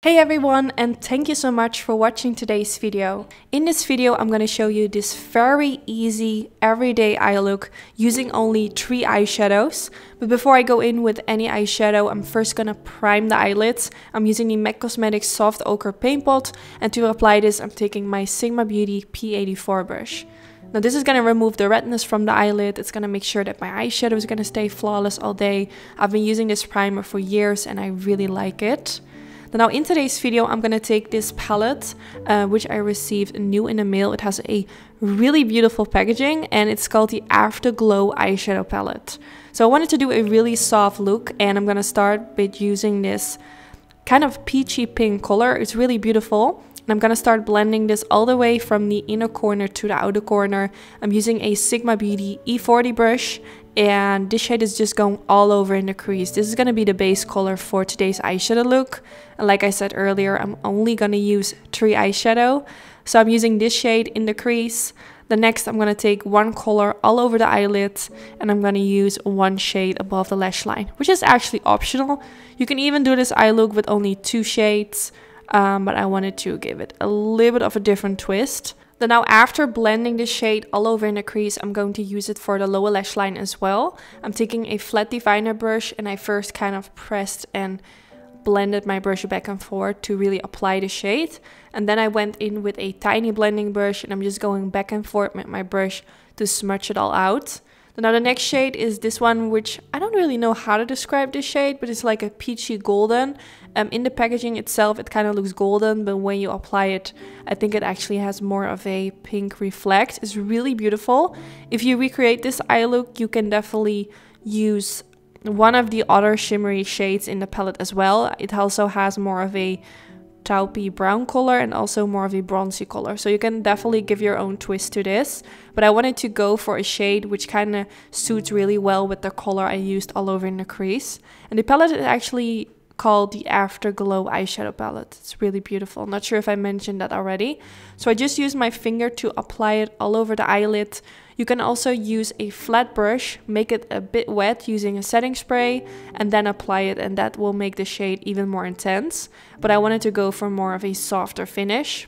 Hey everyone, and thank you so much for watching today's video. In this video I'm going to show you this very easy everyday eye look using only 3 eyeshadows. But before I go in with any eyeshadow, I'm first going to prime the eyelids. I'm using the MAC Cosmetics Soft Ochre Paint Pot, and to apply this I'm taking my Sigma Beauty P84 brush. Now this is going to remove the redness from the eyelid. It's going to make sure that my eyeshadow is going to stay flawless all day. I've been using this primer for years and I really like it. Now in today's video I'm going to take this palette, which I received new in the mail. It has a really beautiful packaging and it's called the Afterglow eyeshadow palette. So I wanted to do a really soft look, and I'm going to start with using this kind of peachy pink color. It's really beautiful. And I'm going to start blending this all the way from the inner corner to the outer corner. I'm using a Sigma Beauty E40 brush, and this shade is just going all over in the crease. This is going to be the base color for today's eyeshadow look. And like I said earlier, I'm only going to use 3 eyeshadow. So I'm using this shade in the crease. The next I'm going to take one color all over the eyelids, and I'm going to use one shade above the lash line, which is actually optional. You can even do this eye look with only 2 shades. But I wanted to give it a little bit of a different twist. Then now after blending the shade all over in the crease, I'm going to use it for the lower lash line as well. I'm taking a flat diviner brush, and I first kind of pressed and blended my brush back and forth to really apply the shade. And then I went in with a tiny blending brush, and I'm just going back and forth with my brush to smudge it all out. Now the next shade is this one, which I don't really know how to describe this shade, but it's like a peachy golden. In the packaging itself it kind of looks golden, but when you apply it I think it actually has more of a pink reflect. It's really beautiful. If you recreate this eye look, you can definitely use one of the other shimmery shades in the palette as well. It also has more of a taupey brown color and also more of a bronzy color, so you can definitely give your own twist to this. But I wanted to go for a shade which kind of suits really well with the color I used all over in the crease. And the palette is actually called the Afterglow eyeshadow palette. It's really beautiful. I'm not sure if I mentioned that already. So I just used my finger to apply it all over the eyelid. You can also use a flat brush, make it a bit wet using a setting spray, and then apply it, and that will make the shade even more intense. But I wanted to go for more of a softer finish.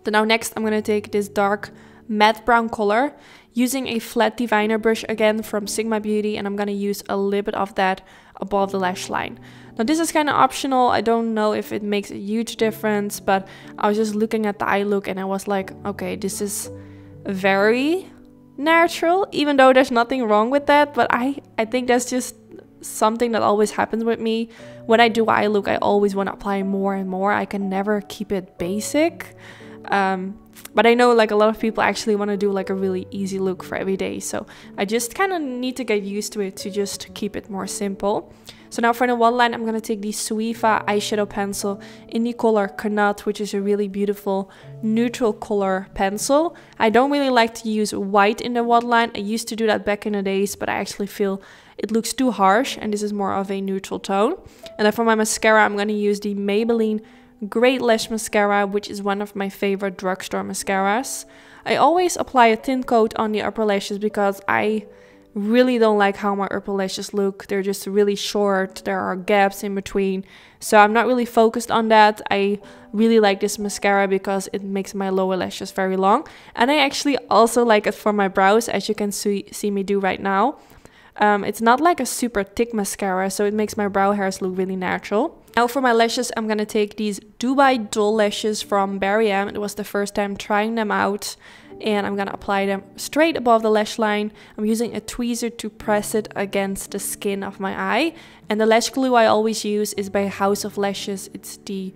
Then now next I'm going to take this dark matte brown color using a flat diviner brush again from Sigma Beauty, and I'm going to use a little bit of that above the lash line. Now this is kind of optional. I don't know if it makes a huge difference, but I was just looking at the eye look and I was like, okay, this is very natural, even though there's nothing wrong with that. But I think that's just something that always happens with me. When I do eye look, I always want to apply more and more. I can never keep it basic. But I know like a lot of people actually want to do like a really easy look for every day. So I just kind of need to get used to it to just keep it more simple. So now for the waterline, I'm going to take the Suiva eyeshadow pencil in the color Canut, which is a really beautiful neutral color pencil. I don't really like to use white in the waterline. I used to do that back in the days, but I actually feel it looks too harsh, and this is more of a neutral tone. And then for my mascara, I'm going to use the Maybelline Great Lash Mascara, which is one of my favorite drugstore mascaras. I always apply a thin coat on the upper lashes because I really don't like how my upper lashes look. They're just really short, there are gaps in between, so I'm not really focused on that. I really like this mascara because it makes my lower lashes very long, and I actually also like it for my brows, as you can see me do right now. It's not like a super thick mascara, so it makes my brow hairs look really natural. Now for my lashes, I'm gonna take these Dubai Doll lashes from Barry M. It was the first time trying them out, and I'm gonna apply them straight above the lash line. I'm using a tweezer to press it against the skin of my eye. And the lash glue I always use is by House of Lashes. It's the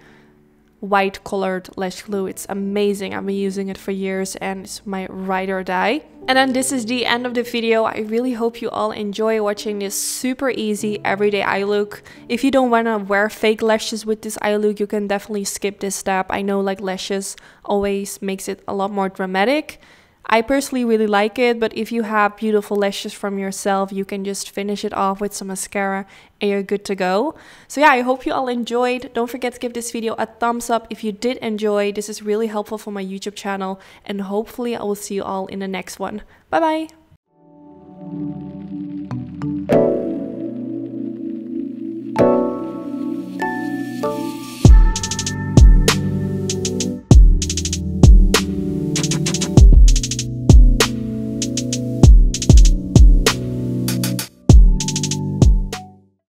white colored lash glue. It's amazing. I've been using it for years and it's my ride or die. And then this is the end of the video. I really hope you all enjoy watching this super easy everyday eye look. If you don't want to wear fake lashes with this eye look, you can definitely skip this step. I know like lashes always makes it a lot more dramatic. I personally really like it, but if you have beautiful lashes from yourself, you can just finish it off with some mascara and you're good to go. So yeah, I hope you all enjoyed. Don't forget to give this video a thumbs up if you did enjoy. This is really helpful for my YouTube channel, and hopefully I will see you all in the next one. Bye bye!